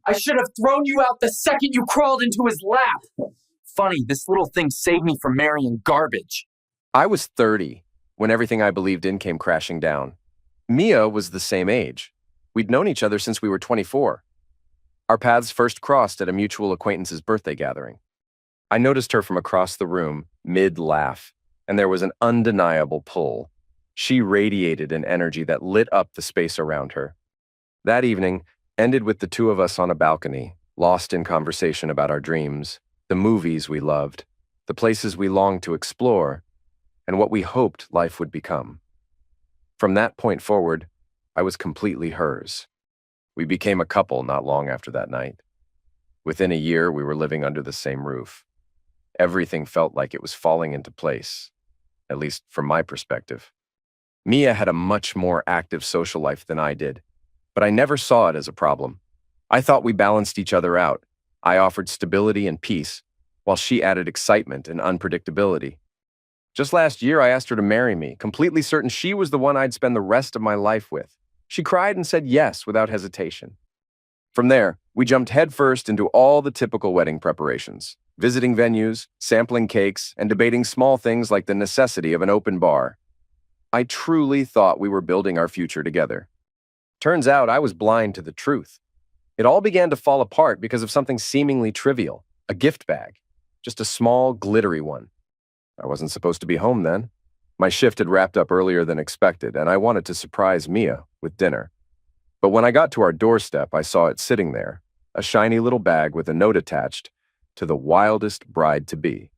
I should have thrown you out the second you crawled into his lap. Funny, this little thing saved me from marrying garbage. I was 30 when everything I believed in came crashing down. Mia was the same age. We'd known each other since we were 24. Our paths first crossed at a mutual acquaintance's birthday gathering. I noticed her from across the room, mid-laugh, and there was an undeniable pull. She radiated an energy that lit up the space around her. That evening ended with the two of us on a balcony, lost in conversation about our dreams, the movies we loved, the places we longed to explore, and what we hoped life would become. From that point forward, I was completely hers. We became a couple not long after that night. Within a year, we were living under the same roof. Everything felt like it was falling into place, at least from my perspective. Mia had a much more active social life than I did, but I never saw it as a problem. I thought we balanced each other out. I offered stability and peace, while she added excitement and unpredictability. Just last year, I asked her to marry me, completely certain she was the one I'd spend the rest of my life with. She cried and said yes without hesitation. From there, we jumped headfirst into all the typical wedding preparations, visiting venues, sampling cakes, and debating small things like the necessity of an open bar. I truly thought we were building our future together. Turns out I was blind to the truth. It all began to fall apart because of something seemingly trivial, a gift bag, just a small, glittery one. I wasn't supposed to be home then. My shift had wrapped up earlier than expected, and I wanted to surprise Mia with dinner. But when I got to our doorstep, I saw it sitting there, a shiny little bag with a note attached to the wildest bride-to-be.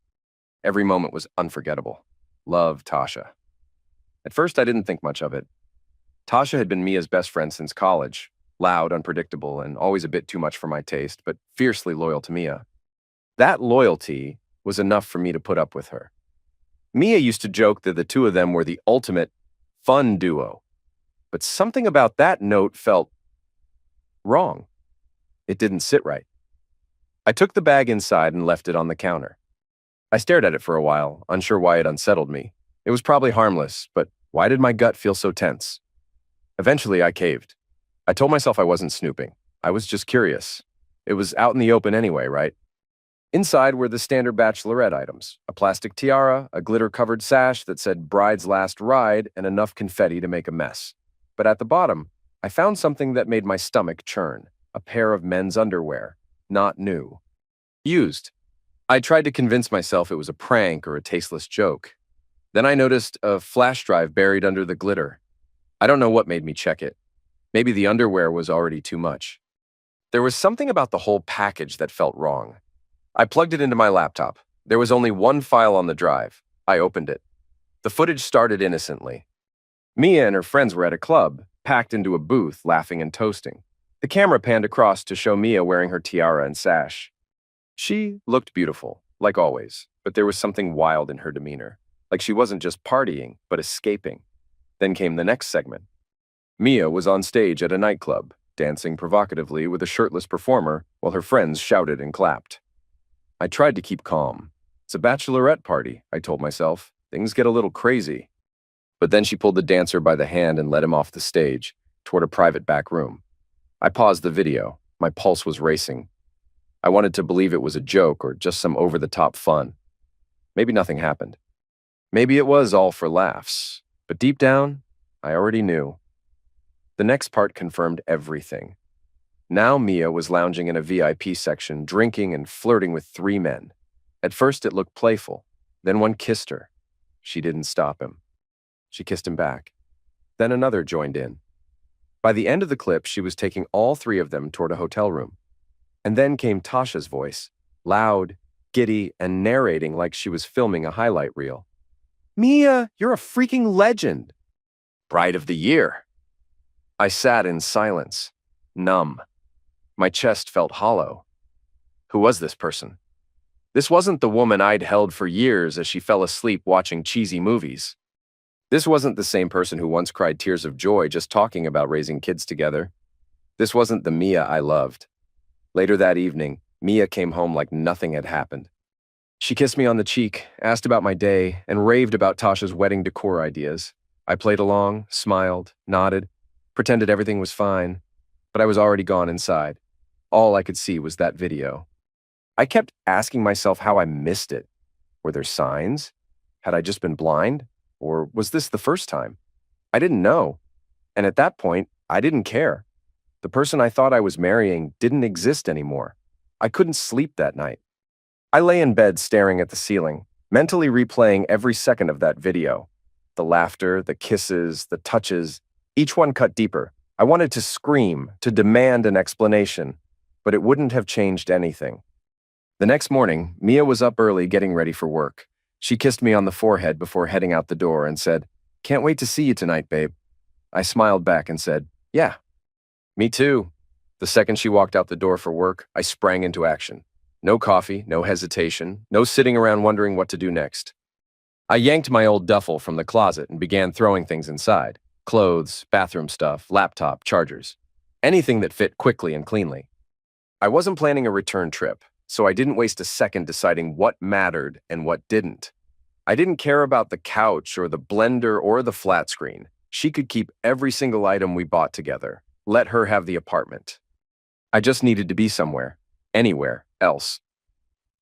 Every moment was unforgettable. Love, Tasha. At first, I didn't think much of it. Tasha had been Mia's best friend since college, loud, unpredictable, and always a bit too much for my taste, but fiercely loyal to Mia. That loyalty was enough for me to put up with her. Mia used to joke that the two of them were the ultimate fun duo, but something about that note felt wrong. It didn't sit right. I took the bag inside and left it on the counter. I stared at it for a while, unsure why it unsettled me. It was probably harmless, but why did my gut feel so tense? Eventually, I caved. I told myself I wasn't snooping. I was just curious. It was out in the open anyway, right? Inside were the standard bachelorette items, a plastic tiara, a glitter-covered sash that said bride's last ride, and enough confetti to make a mess. But at the bottom, I found something that made my stomach churn, a pair of men's underwear, not new. Used. I tried to convince myself it was a prank or a tasteless joke. Then I noticed a flash drive buried under the glitter. I don't know what made me check it. Maybe the underwear was already too much. There was something about the whole package that felt wrong. I plugged it into my laptop. There was only one file on the drive. I opened it. The footage started innocently. Mia and her friends were at a club, packed into a booth, laughing and toasting. The camera panned across to show Mia wearing her tiara and sash. She looked beautiful, like always, but there was something wild in her demeanor, like she wasn't just partying, but escaping. Then came the next segment. Mia was on stage at a nightclub, dancing provocatively with a shirtless performer while her friends shouted and clapped. I tried to keep calm. It's a bachelorette party, I told myself. Things get a little crazy. But then she pulled the dancer by the hand and led him off the stage, toward a private back room. I paused the video. My pulse was racing. I wanted to believe it was a joke or just some over-the-top fun. Maybe nothing happened. Maybe it was all for laughs. But deep down, I already knew. The next part confirmed everything. Now Mia was lounging in a VIP section, drinking and flirting with 3 men. At first it looked playful. Then one kissed her. She didn't stop him. She kissed him back. Then another joined in. By the end of the clip, she was taking all 3 of them toward a hotel room. And then came Tasha's voice, loud, giddy, and narrating like she was filming a highlight reel. "Mia, you're a freaking legend. Bride of the year." I sat in silence, numb. My chest felt hollow. Who was this person? This wasn't the woman I'd held for years as she fell asleep watching cheesy movies. This wasn't the same person who once cried tears of joy just talking about raising kids together. This wasn't the Mia I loved. Later that evening, Mia came home like nothing had happened. She kissed me on the cheek, asked about my day, and raved about Tasha's wedding decor ideas. I played along, smiled, nodded, pretended everything was fine, but I was already gone inside. All I could see was that video. I kept asking myself how I missed it. Were there signs? Had I just been blind? Or was this the first time? I didn't know. And at that point, I didn't care. The person I thought I was marrying didn't exist anymore. I couldn't sleep that night. I lay in bed staring at the ceiling, mentally replaying every second of that video. The laughter, the kisses, the touches, each one cut deeper. I wanted to scream, to demand an explanation, but it wouldn't have changed anything. The next morning, Mia was up early getting ready for work. She kissed me on the forehead before heading out the door and said, "Can't wait to see you tonight, babe." I smiled back and said, "Yeah, me too." The second she walked out the door for work, I sprang into action. No coffee, no hesitation, no sitting around wondering what to do next. I yanked my old duffel from the closet and began throwing things inside. Clothes, bathroom stuff, laptop, chargers. Anything that fit quickly and cleanly. I wasn't planning a return trip, so I didn't waste a second deciding what mattered and what didn't. I didn't care about the couch or the blender or the flat screen. She could keep every single item we bought together. Let her have the apartment. I just needed to be somewhere, anywhere else.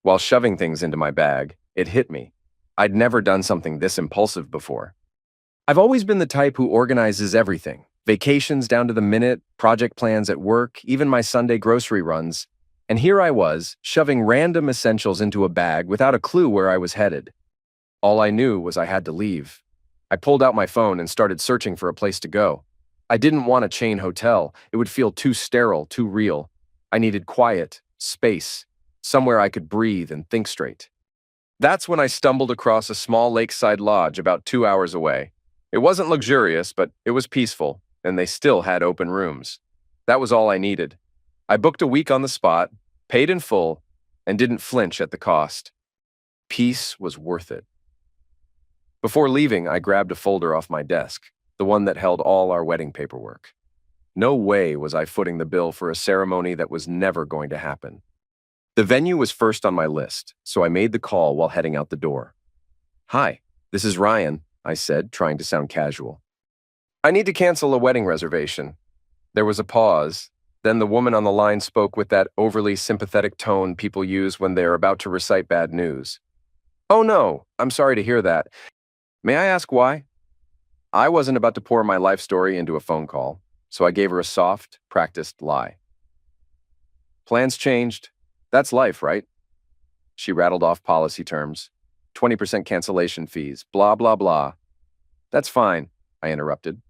While shoving things into my bag, it hit me. I'd never done something this impulsive before. I've always been the type who organizes everything. Vacations down to the minute, project plans at work, even my Sunday grocery runs. And here I was, shoving random essentials into a bag without a clue where I was headed. All I knew was I had to leave. I pulled out my phone and started searching for a place to go. I didn't want a chain hotel. It would feel too sterile, too real. I needed quiet, space, somewhere I could breathe and think straight. That's when I stumbled across a small lakeside lodge about 2 hours away. It wasn't luxurious, but it was peaceful, and they still had open rooms. That was all I needed. I booked a week on the spot, paid in full, and didn't flinch at the cost. Peace was worth it. Before leaving, I grabbed a folder off my desk, the one that held all our wedding paperwork. No way was I footing the bill for a ceremony that was never going to happen. The venue was first on my list, so I made the call while heading out the door. "Hi, this is Ryan," I said, trying to sound casual. "I need to cancel a wedding reservation." There was a pause. Then the woman on the line spoke with that overly sympathetic tone people use when they're about to recite bad news. "Oh no, I'm sorry to hear that. May I ask why?" I wasn't about to pour my life story into a phone call, so I gave her a soft, practiced lie. "Plans changed. That's life, right?" She rattled off policy terms. 20% cancellation fees, blah, blah, blah. "That's fine," I interrupted.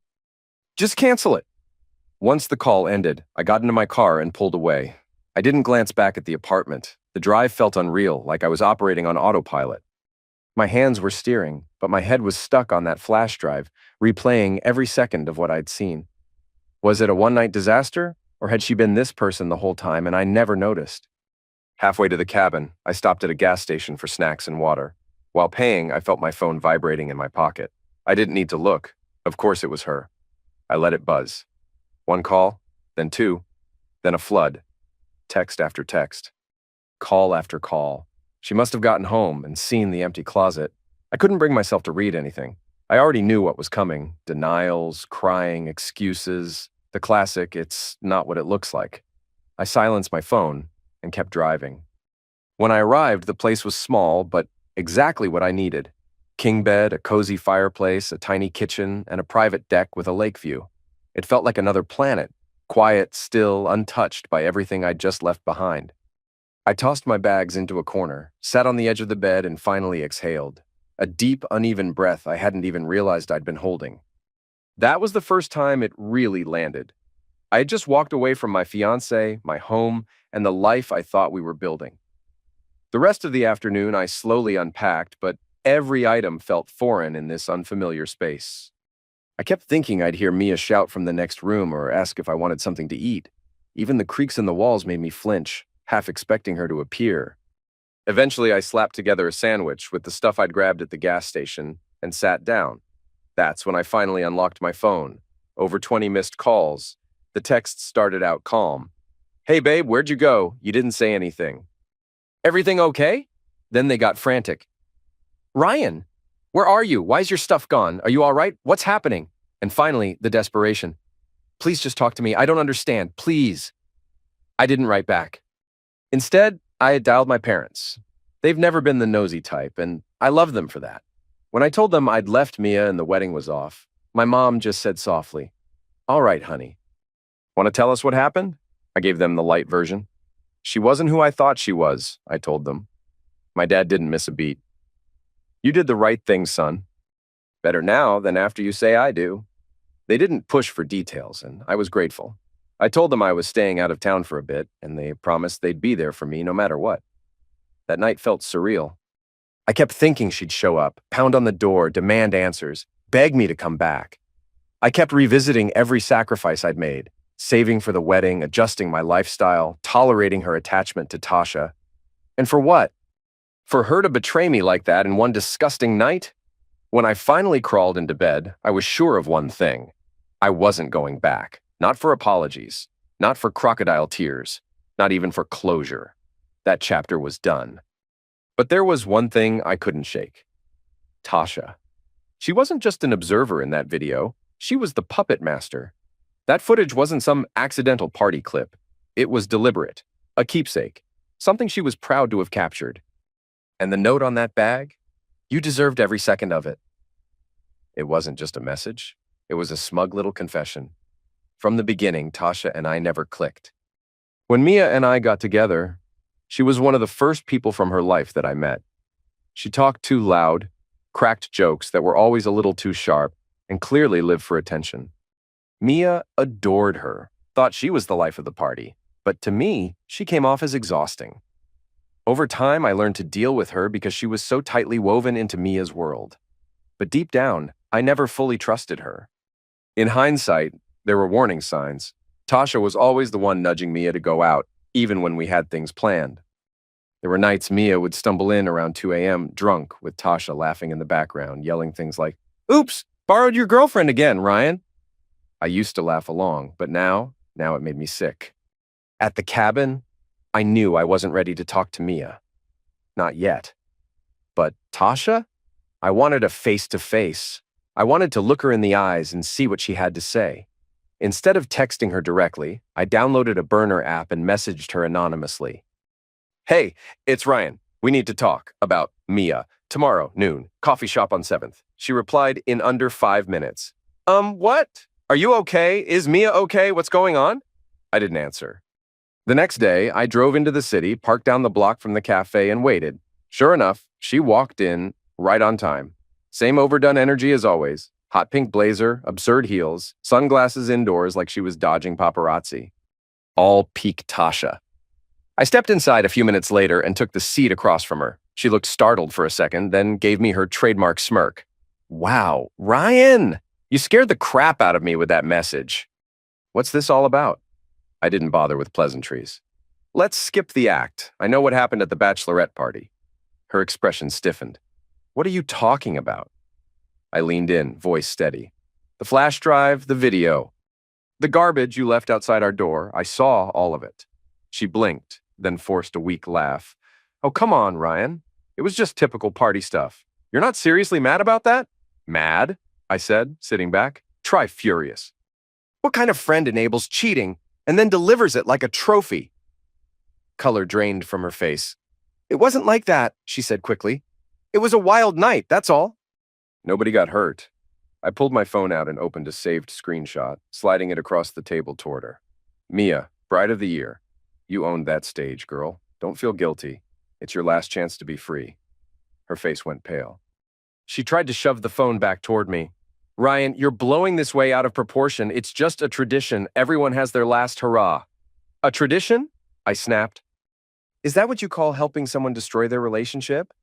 "Just cancel it." Once the call ended, I got into my car and pulled away. I didn't glance back at the apartment. The drive felt unreal, like I was operating on autopilot. My hands were steering, but my head was stuck on that flash drive, replaying every second of what I'd seen. Was it a one-night disaster, or had she been this person the whole time and I never noticed? Halfway to the cabin, I stopped at a gas station for snacks and water. While paying, I felt my phone vibrating in my pocket. I didn't need to look. Of course it was her. I let it buzz. One call, then two, then a flood. Text after text. Call after call. She must have gotten home and seen the empty closet. I couldn't bring myself to read anything. I already knew what was coming. Denials, crying, excuses. The classic, "it's not what it looks like." I silenced my phone and kept driving. When I arrived, the place was small, but exactly what I needed. King bed, a cozy fireplace, a tiny kitchen, and a private deck with a lake view. It felt like another planet, quiet, still, untouched by everything I'd just left behind. I tossed my bags into a corner, sat on the edge of the bed, and finally exhaled. A deep, uneven breath I hadn't even realized I'd been holding. That was the first time it really landed. I had just walked away from my fiancée, my home, and the life I thought we were building. The rest of the afternoon, I slowly unpacked, but every item felt foreign in this unfamiliar space. I kept thinking I'd hear Mia shout from the next room or ask if I wanted something to eat. Even the creaks in the walls made me flinch, half expecting her to appear. Eventually, I slapped together a sandwich with the stuff I'd grabbed at the gas station and sat down. That's when I finally unlocked my phone. Over 20 missed calls. The texts started out calm. "Hey babe, where'd you go? You didn't say anything." "Everything okay?" Then they got frantic. "Ryan, where are you? Why's your stuff gone? Are you all right? What's happening?" And finally, the desperation. "Please just talk to me. I don't understand. Please." I didn't write back. Instead, I had dialed my parents. They've never been the nosy type, and I love them for that. When I told them I'd left Mia and the wedding was off, my mom just said softly, "All right, honey. Want to tell us what happened?" I gave them the light version. "She wasn't who I thought she was," I told them. My dad didn't miss a beat. "You did the right thing, son. Better now than after you say I do." They didn't push for details, and I was grateful. I told them I was staying out of town for a bit, and they promised they'd be there for me no matter what. That night felt surreal. I kept thinking she'd show up, pound on the door, demand answers, beg me to come back. I kept revisiting every sacrifice I'd made, saving for the wedding, adjusting my lifestyle, tolerating her attachment to Tasha. And for what? For her to betray me like that in one disgusting night? When I finally crawled into bed, I was sure of one thing. I wasn't going back. Not for apologies. Not for crocodile tears. Not even for closure. That chapter was done. But there was one thing I couldn't shake. Tasha. She wasn't just an observer in that video. She was the puppet master. That footage wasn't some accidental party clip. It was deliberate. A keepsake. Something she was proud to have captured. And the note on that bag? You deserved every second of it. It wasn't just a message. It was a smug little confession. From the beginning, Tasha and I never clicked. When Mia and I got together, she was one of the first people from her life that I met. She talked too loud, cracked jokes that were always a little too sharp, and clearly lived for attention. Mia adored her, thought she was the life of the party, but to me, she came off as exhausting. Over time, I learned to deal with her because she was so tightly woven into Mia's world. But deep down, I never fully trusted her. In hindsight, there were warning signs. Tasha was always the one nudging Mia to go out, even when we had things planned. There were nights Mia would stumble in around 2 a.m., drunk, with Tasha laughing in the background, yelling things like, "Oops, borrowed your girlfriend again, Ryan." I used to laugh along, but now it made me sick. At the cabin, I knew I wasn't ready to talk to Mia. Not yet. But Tasha? I wanted a face-to-face. I wanted to look her in the eyes and see what she had to say. Instead of texting her directly, I downloaded a burner app and messaged her anonymously. "Hey, it's Ryan. We need to talk about Mia. Tomorrow, noon. Coffee shop on 7th. She replied in under 5 minutes. What? Are you okay? Is Mia okay? What's going on?" I didn't answer. The next day, I drove into the city, parked down the block from the cafe, and waited. Sure enough, she walked in right on time. Same overdone energy as always. Hot pink blazer, absurd heels, sunglasses indoors like she was dodging paparazzi. All peak Tasha. I stepped inside a few minutes later and took the seat across from her. She looked startled for a second, then gave me her trademark smirk. "Wow, Ryan! You scared the crap out of me with that message. What's this all about?" I didn't bother with pleasantries. "Let's skip the act. I know what happened at the bachelorette party." Her expression stiffened. "What are you talking about?" I leaned in, voice steady. "The flash drive, the video. The garbage you left outside our door, I saw all of it." She blinked, then forced a weak laugh. "Oh, come on, Ryan. It was just typical party stuff. You're not seriously mad about that?" "Mad?" I said, sitting back. "Try furious. What kind of friend enables cheating and then delivers it like a trophy?" Color drained from her face. "It wasn't like that," she said quickly. "It was a wild night, that's all." Nobody got hurt. I pulled my phone out and opened a saved screenshot, sliding it across the table toward her. "Mia, bride of the year. You owned that stage, girl. Don't feel guilty. It's your last chance to be free." Her face went pale. She tried to shove the phone back toward me. "Ryan, you're blowing this way out of proportion. It's just a tradition. Everyone has their last hurrah." "A tradition?" I snapped. "Is that what you call helping someone destroy their relationship?"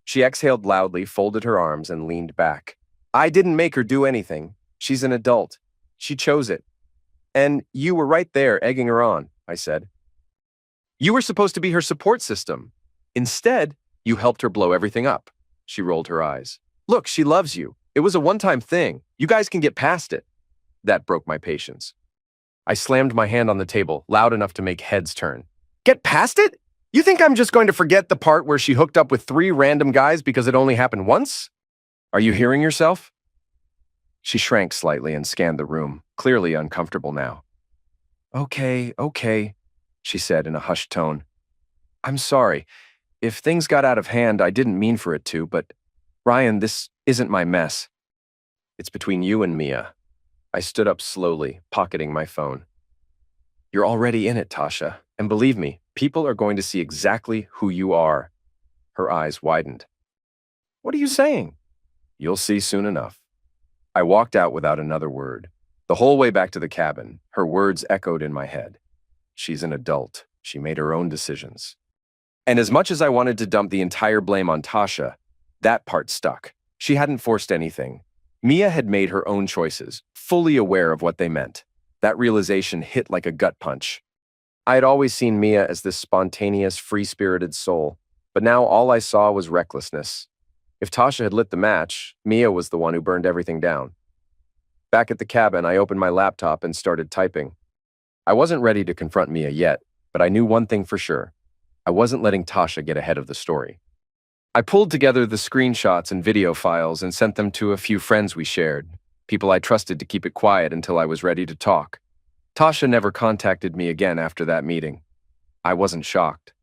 She exhaled loudly, folded her arms, and leaned back. "I didn't make her do anything. She's an adult. She chose it. And you were right there, egging her on," I said. "You were supposed to be her support system. Instead, you helped her blow everything up." She rolled her eyes. "Look, she loves you. It was a one-time thing. You guys can get past it." That broke my patience. I slammed my hand on the table, loud enough to make heads turn. "Get past it? You think I'm just going to forget the part where she hooked up with 3 random guys because it only happened once? Are you hearing yourself?" She shrank slightly and scanned the room, clearly uncomfortable now. Okay. she said in a hushed tone. I'm sorry. If things got out of hand, I didn't mean for it to, but Ryan, this isn't my mess. It's between you and Mia. I stood up slowly, pocketing my phone. You're already in it, Tasha, and believe me, people are going to see exactly who you are. Her eyes widened. What are you saying? You'll see soon enough. I walked out without another word. The whole way back to the cabin, her words echoed in my head. She's an adult. She made her own decisions. And as much as I wanted to dump the entire blame on Tasha, that part stuck. She hadn't forced anything. Mia had made her own choices, fully aware of what they meant. That realization hit like a gut punch. I had always seen Mia as this spontaneous, free-spirited soul, but now all I saw was recklessness. If Tasha had lit the match, Mia was the one who burned everything down. Back at the cabin, I opened my laptop and started typing. I wasn't ready to confront Mia yet, but I knew one thing for sure. I wasn't letting Tasha get ahead of the story. I pulled together the screenshots and video files and sent them to a few friends we shared, people I trusted to keep it quiet until I was ready to talk. Tasha never contacted me again after that meeting. I wasn't shocked.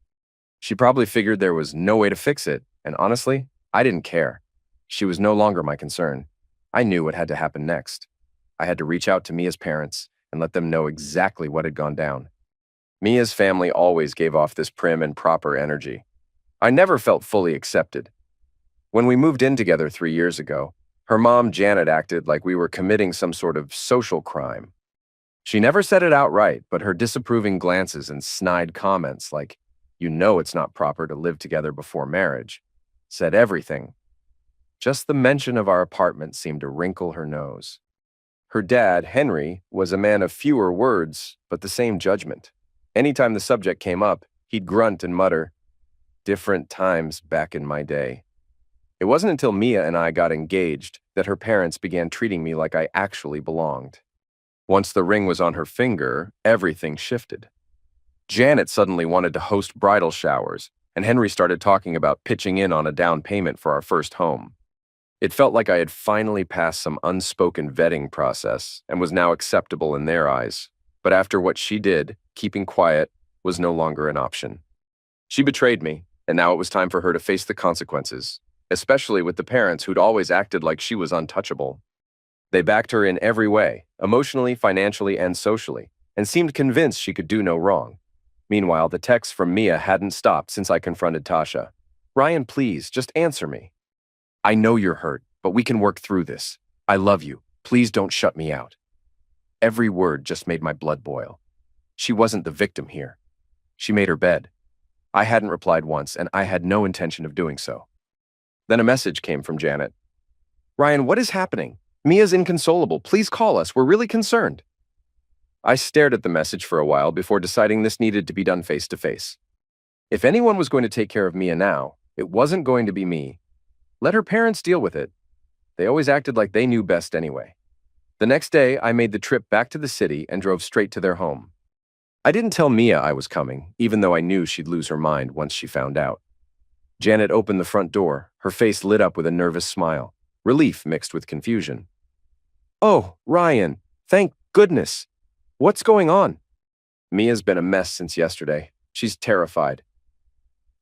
She probably figured there was no way to fix it, and honestly, I didn't care. She was no longer my concern. I knew what had to happen next. I had to reach out to Mia's parents and let them know exactly what had gone down. Mia's family always gave off this prim and proper energy. I never felt fully accepted. When we moved in together 3 years ago, her mom, Janet, acted like we were committing some sort of social crime. She never said it outright, but her disapproving glances and snide comments like, "You know it's not proper to live together before marriage," said everything. Just the mention of our apartment seemed to wrinkle her nose. Her dad, Henry, was a man of fewer words, but the same judgment. Anytime the subject came up, he'd grunt and mutter, "Different times back in my day." It wasn't until Mia and I got engaged that her parents began treating me like I actually belonged. Once the ring was on her finger, everything shifted. Janet suddenly wanted to host bridal showers, and Henry started talking about pitching in on a down payment for our first home. It felt like I had finally passed some unspoken vetting process and was now acceptable in their eyes. But after what she did, keeping quiet was no longer an option. She betrayed me, and now it was time for her to face the consequences, especially with the parents who'd always acted like she was untouchable. They backed her in every way, emotionally, financially, and socially, and seemed convinced she could do no wrong. Meanwhile, the texts from Mia hadn't stopped since I confronted Tasha. "Ryan, please, just answer me. I know you're hurt, but we can work through this. I love you. Please don't shut me out." Every word just made my blood boil. She wasn't the victim here. She made her bed. I hadn't replied once, and I had no intention of doing so. Then a message came from Janet. "Ryan, what is happening? Mia's inconsolable. Please call us. We're really concerned." I stared at the message for a while before deciding this needed to be done face to face. If anyone was going to take care of Mia now, it wasn't going to be me. Let her parents deal with it. They always acted like they knew best anyway. The next day, I made the trip back to the city and drove straight to their home. I didn't tell Mia I was coming, even though I knew she'd lose her mind once she found out. Janet opened the front door, her face lit up with a nervous smile, relief mixed with confusion. "Oh, Ryan, thank goodness. What's going on?" Mia's been a mess since yesterday. She's terrified.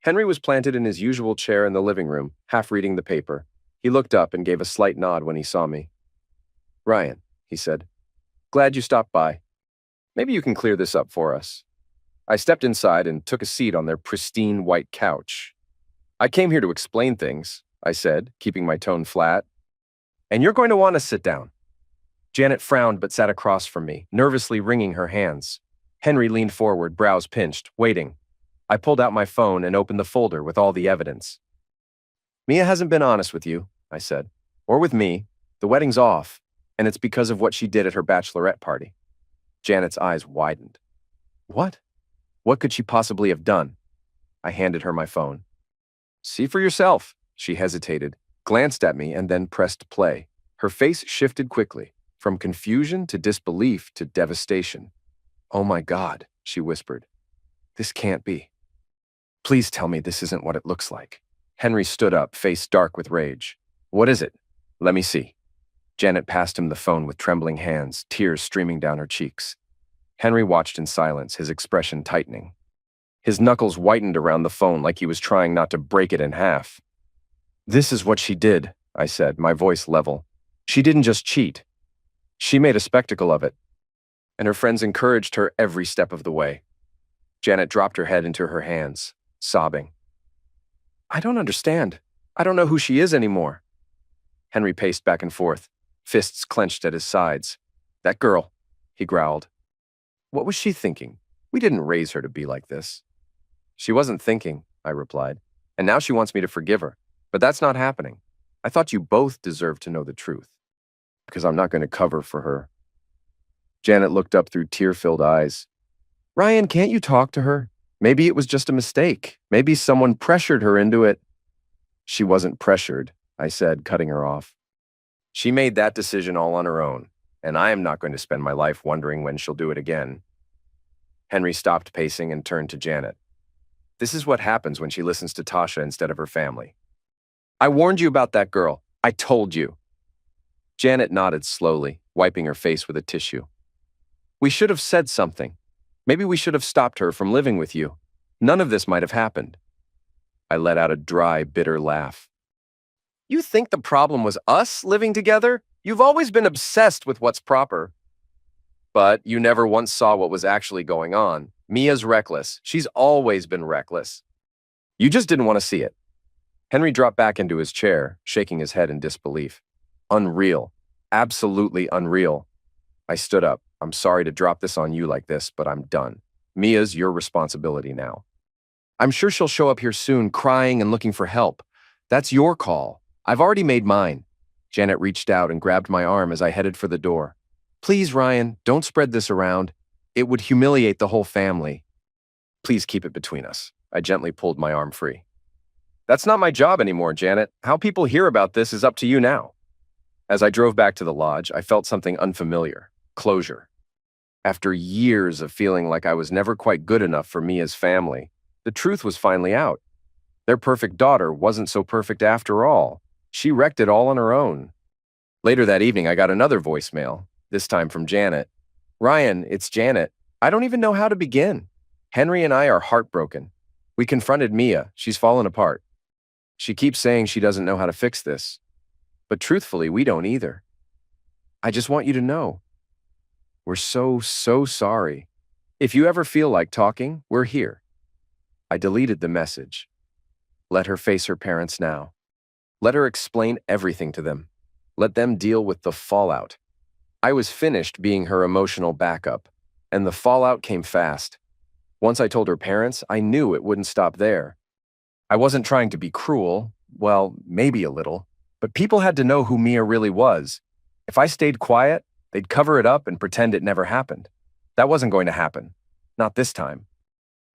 Henry was planted in his usual chair in the living room, half reading the paper. He looked up and gave a slight nod when he saw me. "Ryan," he said, "glad you stopped by. Maybe you can clear this up for us." I stepped inside and took a seat on their pristine white couch. "I came here to explain things," I said, keeping my tone flat. "And you're going to want to sit down." Janet frowned but sat across from me, nervously wringing her hands. Henry leaned forward, brows pinched, waiting. I pulled out my phone and opened the folder with all the evidence. "Mia hasn't been honest with you," I said, "or with me. The wedding's off, and it's because of what she did at her bachelorette party." Janet's eyes widened. "What? What could she possibly have done?" I handed her my phone. "See for yourself." She hesitated, glanced at me, and then pressed play. Her face shifted quickly, from confusion to disbelief to devastation. "Oh my God," she whispered. "This can't be. Please tell me this isn't what it looks like." Henry stood up, face dark with rage. "What is it? Let me see." Janet passed him the phone with trembling hands, tears streaming down her cheeks. Henry watched in silence, his expression tightening. His knuckles whitened around the phone like he was trying not to break it in half. "This is what she did," I said, my voice level. "She didn't just cheat. She made a spectacle of it." And her friends encouraged her every step of the way. Janet dropped her head into her hands, sobbing. "I don't understand. I don't know who she is anymore." Henry paced back and forth, fists clenched at his sides. "That girl," he growled. "What was she thinking? We didn't raise her to be like this." "She wasn't thinking," I replied, "and now she wants me to forgive her. But that's not happening. I thought you both deserved to know the truth. Because I'm not going to cover for her." Janet looked up through tear-filled eyes. "Ryan, can't you talk to her? Maybe it was just a mistake. Maybe someone pressured her into it." "She wasn't pressured," I said, cutting her off. "She made that decision all on her own, and I am not going to spend my life wondering when she'll do it again." Henry stopped pacing and turned to Janet. "This is what happens when she listens to Tasha instead of her family. I warned you about that girl. I told you." Janet nodded slowly, wiping her face with a tissue. "We should have said something. Maybe we should have stopped her from living with you. None of this might have happened." I let out a dry, bitter laugh. "You think the problem was us living together? You've always been obsessed with what's proper. But you never once saw what was actually going on. Mia's reckless. She's always been reckless. You just didn't want to see it." Henry dropped back into his chair, shaking his head in disbelief. "Unreal. Absolutely unreal." I stood up. "I'm sorry to drop this on you like this, but I'm done. Mia's your responsibility now. I'm sure she'll show up here soon, crying and looking for help. That's your call. I've already made mine." Janet reached out and grabbed my arm as I headed for the door. "Please, Ryan, don't spread this around. It would humiliate the whole family." "Please keep it between us." I gently pulled my arm free. "That's not my job anymore, Janet. How people hear about this is up to you now." As I drove back to the lodge, I felt something unfamiliar. Closure. After years of feeling like I was never quite good enough for Mia's family, the truth was finally out. Their perfect daughter wasn't so perfect after all. She wrecked it all on her own. Later that evening, I got another voicemail, this time from Janet. "Ryan, it's Janet. I don't even know how to begin. Henry and I are heartbroken. We confronted Mia. She's fallen apart. She keeps saying she doesn't know how to fix this. But truthfully, we don't either. I just want you to know. We're so sorry. If you ever feel like talking, we're here." I deleted the message. Let her face her parents now. Let her explain everything to them. Let them deal with the fallout. I was finished being her emotional backup, and the fallout came fast. Once I told her parents, I knew it wouldn't stop there. I wasn't trying to be cruel, well, maybe a little, but people had to know who Mia really was. If I stayed quiet, they'd cover it up and pretend it never happened. That wasn't going to happen. Not this time.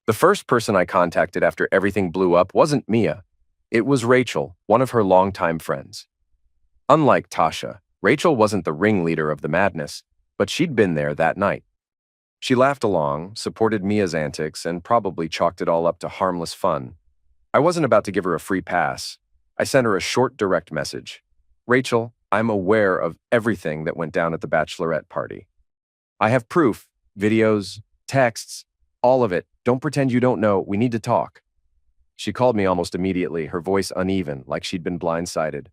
The first person I contacted after everything blew up wasn't Mia. It was Rachel, one of her longtime friends. Unlike Tasha, Rachel wasn't the ringleader of the madness, but she'd been there that night. She laughed along, supported Mia's antics, and probably chalked it all up to harmless fun. I wasn't about to give her a free pass. I sent her a short, direct message. "Rachel, I'm aware of everything that went down at the bachelorette party. I have proof, videos, texts, all of it. Don't pretend you don't know. We need to talk." She called me almost immediately, her voice uneven, like she'd been blindsided.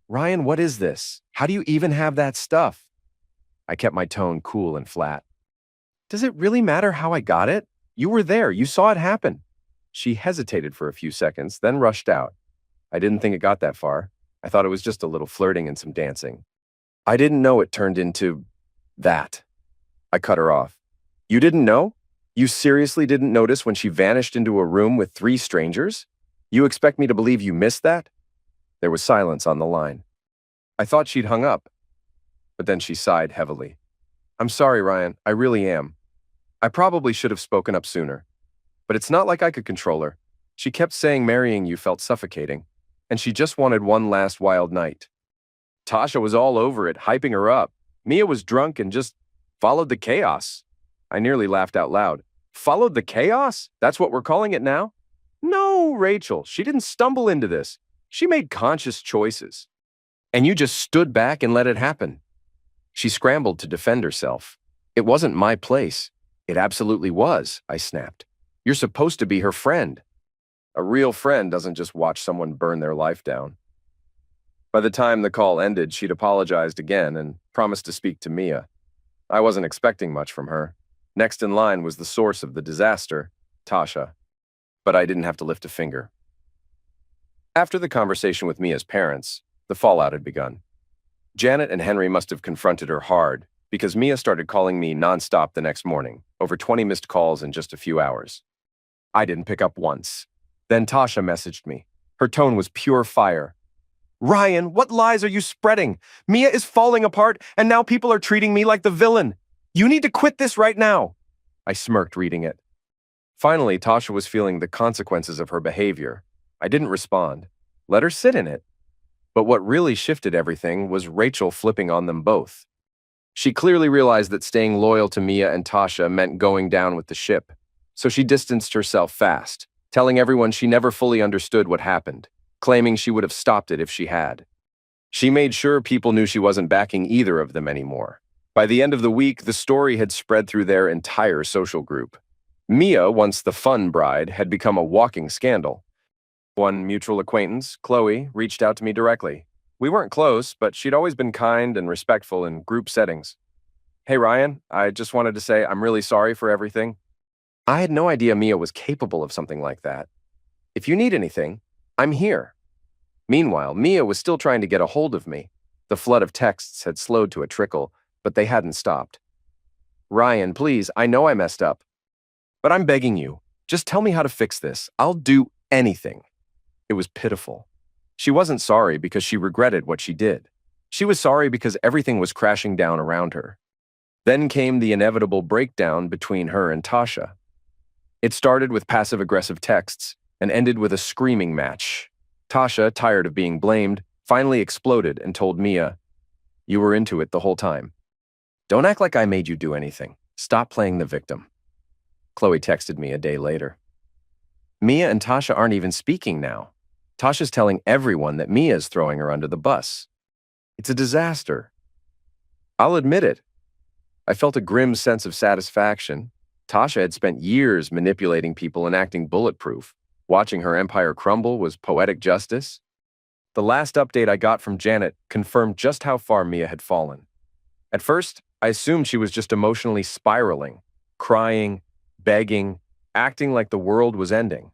"Ryan, what is this? How do you even have that stuff?" I kept my tone cool and flat. "Does it really matter how I got it? You were there. You saw it happen." She hesitated for a few seconds, then rushed out. I didn't think it got that far. I thought it was just a little flirting and some dancing. I didn't know it turned into that. I cut her off. "You didn't know? You seriously didn't notice when she vanished into a room with 3 strangers? You expect me to believe you missed that?" There was silence on the line. I thought she'd hung up, but then she sighed heavily. "I'm sorry, Ryan. I really am. I probably should have spoken up sooner. But it's not like I could control her. She kept saying marrying you felt suffocating, and she just wanted one last wild night. Tasha was all over it, hyping her up. Mia was drunk and just followed the chaos." I nearly laughed out loud. "Followed the chaos? That's what we're calling it now?" "No, Rachel, she didn't stumble into this. She made conscious choices. And you just stood back and let it happen." She scrambled to defend herself. It wasn't my place. It absolutely was, I snapped. You're supposed to be her friend. A real friend doesn't just watch someone burn their life down. By the time the call ended, she'd apologized again and promised to speak to Mia. I wasn't expecting much from her. Next in line was the source of the disaster, Tasha. But I didn't have to lift a finger. After the conversation with Mia's parents, the fallout had begun. Janet and Henry must have confronted her hard, because Mia started calling me nonstop the next morning, over 20 missed calls in just a few hours. I didn't pick up once. Then Tasha messaged me. Her tone was pure fire. Ryan, what lies are you spreading? Mia is falling apart, and now people are treating me like the villain. You need to quit this right now. I smirked reading it. Finally, Tasha was feeling the consequences of her behavior. I didn't respond. Let her sit in it. But what really shifted everything was Rachel flipping on them both. She clearly realized that staying loyal to Mia and Tasha meant going down with the ship, so she distanced herself fast, telling everyone she never fully understood what happened, claiming she would have stopped it if she had. She made sure people knew she wasn't backing either of them anymore. By the end of the week, the story had spread through their entire social group. Mia, once the fun bride, had become a walking scandal. One mutual acquaintance, Chloe, reached out to me directly. We weren't close, but she'd always been kind and respectful in group settings. Hey Ryan, I just wanted to say I'm really sorry for everything. I had no idea Mia was capable of something like that. If you need anything, I'm here. Meanwhile, Mia was still trying to get a hold of me. The flood of texts had slowed to a trickle, but they hadn't stopped. Ryan, please, I know I messed up. But I'm begging you, just tell me how to fix this. I'll do anything. It was pitiful. She wasn't sorry because she regretted what she did. She was sorry because everything was crashing down around her. Then came the inevitable breakdown between her and Tasha. It started with passive-aggressive texts and ended with a screaming match. Tasha, tired of being blamed, finally exploded and told Mia, "You were into it the whole time. Don't act like I made you do anything. Stop playing the victim." Chloe texted me a day later. Mia and Tasha aren't even speaking now. Tasha's telling everyone that Mia's throwing her under the bus. It's a disaster. I'll admit it. I felt a grim sense of satisfaction. Tasha had spent years manipulating people and acting bulletproof. Watching her empire crumble was poetic justice. The last update I got from Janet confirmed just how far Mia had fallen. At first, I assumed she was just emotionally spiraling, crying, begging, acting like the world was ending.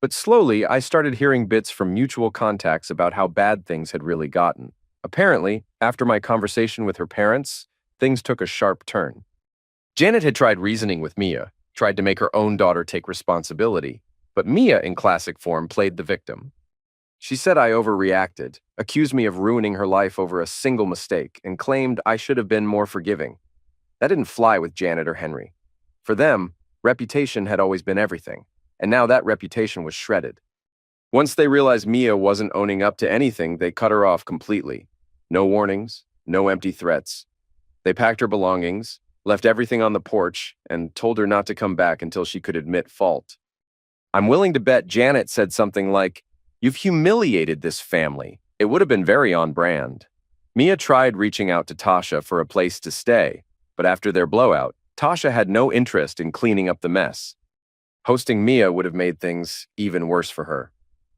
But slowly, I started hearing bits from mutual contacts about how bad things had really gotten. Apparently, after my conversation with her parents, things took a sharp turn. Janet had tried reasoning with Mia, tried to make her own daughter take responsibility, but Mia, in classic form, played the victim. She said I overreacted, accused me of ruining her life over a single mistake, and claimed I should have been more forgiving. That didn't fly with Janet or Henry. For them, reputation had always been everything, and now that reputation was shredded. Once they realized Mia wasn't owning up to anything, they cut her off completely. No warnings, no empty threats. They packed her belongings, left everything on the porch, and told her not to come back until she could admit fault. I'm willing to bet Janet said something like, "You've humiliated this family." It would have been very on brand. Mia tried reaching out to Tasha for a place to stay, but after their blowout, Tasha had no interest in cleaning up the mess. Hosting Mia would have made things even worse for her.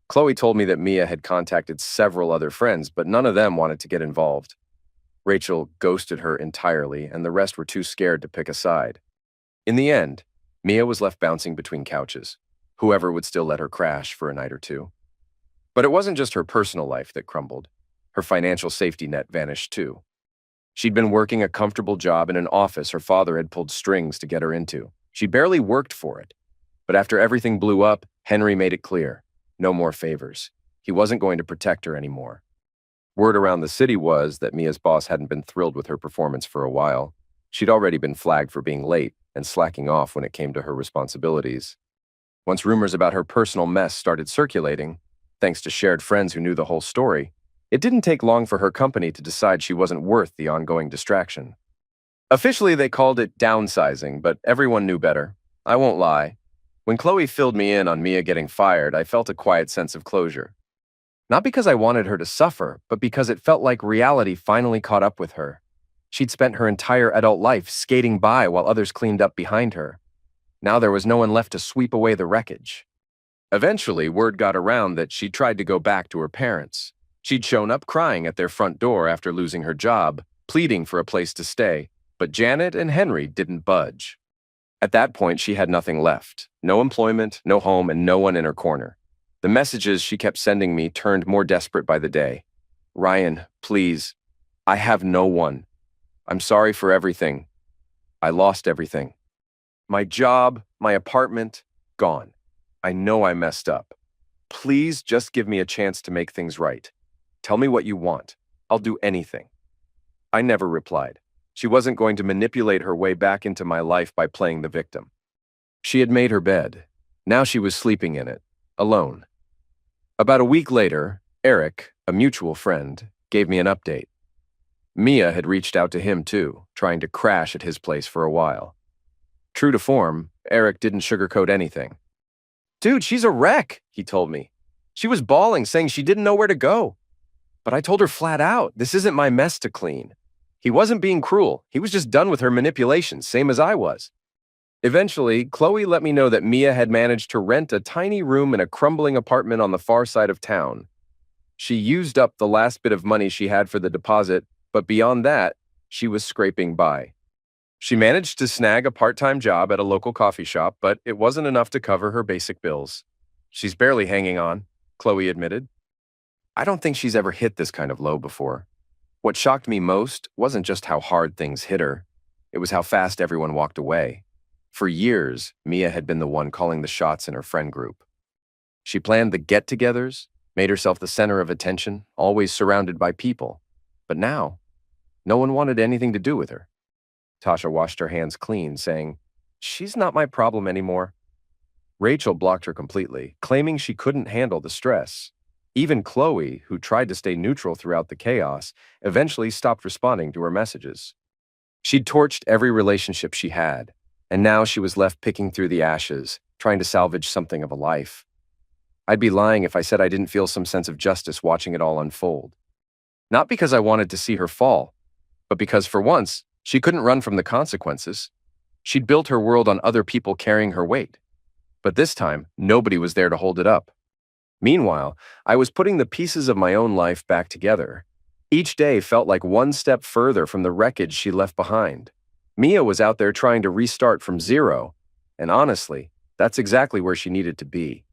Chloe told me that Mia had contacted several other friends, but none of them wanted to get involved. Rachel ghosted her entirely, and the rest were too scared to pick a side. In the end, Mia was left bouncing between couches. Whoever would still let her crash for a night or two. But it wasn't just her personal life that crumbled. Her financial safety net vanished too. She'd been working a comfortable job in an office her father had pulled strings to get her into. She barely worked for it. But after everything blew up, Henry made it clear. No more favors. He wasn't going to protect her anymore. Word around the city was that Mia's boss hadn't been thrilled with her performance for a while. She'd already been flagged for being late and slacking off when it came to her responsibilities. Once rumors about her personal mess started circulating, thanks to shared friends who knew the whole story, it didn't take long for her company to decide she wasn't worth the ongoing distraction. Officially, they called it downsizing, but everyone knew better. I won't lie. When Chloe filled me in on Mia getting fired, I felt a quiet sense of closure. Not because I wanted her to suffer, but because it felt like reality finally caught up with her. She'd spent her entire adult life skating by while others cleaned up behind her. Now there was no one left to sweep away the wreckage. Eventually, word got around that she'd tried to go back to her parents. She'd shown up crying at their front door after losing her job, pleading for a place to stay, but Janet and Henry didn't budge. At that point, she had nothing left. No employment, no home, and no one in her corner. The messages she kept sending me turned more desperate by the day. Ryan, please. I have no one. I'm sorry for everything. I lost everything. My job, my apartment, gone. I know I messed up. Please just give me a chance to make things right. Tell me what you want. I'll do anything. I never replied. She wasn't going to manipulate her way back into my life by playing the victim. She had made her bed. Now she was sleeping in it, alone. About a week later, Eric, a mutual friend, gave me an update. Mia had reached out to him too, trying to crash at his place for a while. True to form, Eric didn't sugarcoat anything. Dude, she's a wreck, he told me. She was bawling, saying she didn't know where to go. But I told her flat out, this isn't my mess to clean. He wasn't being cruel. He was just done with her manipulations, same as I was. Eventually, Chloe let me know that Mia had managed to rent a tiny room in a crumbling apartment on the far side of town. She used up the last bit of money she had for the deposit, but beyond that, she was scraping by. She managed to snag a part-time job at a local coffee shop, but it wasn't enough to cover her basic bills. She's barely hanging on, Chloe admitted. I don't think she's ever hit this kind of low before. What shocked me most wasn't just how hard things hit her. It was how fast everyone walked away. For years, Mia had been the one calling the shots in her friend group. She planned the get-togethers, made herself the center of attention, always surrounded by people. But now, no one wanted anything to do with her. Tasha washed her hands clean, saying, "She's not my problem anymore." Rachel blocked her completely, claiming she couldn't handle the stress. Even Chloe, who tried to stay neutral throughout the chaos, eventually stopped responding to her messages. She'd torched every relationship she had, and now she was left picking through the ashes, trying to salvage something of a life. I'd be lying if I said I didn't feel some sense of justice watching it all unfold. Not because I wanted to see her fall, but because for once, she couldn't run from the consequences. She'd built her world on other people carrying her weight. But this time, nobody was there to hold it up. Meanwhile, I was putting the pieces of my own life back together. Each day felt like one step further from the wreckage she left behind. Mia was out there trying to restart from zero, and honestly, that's exactly where she needed to be.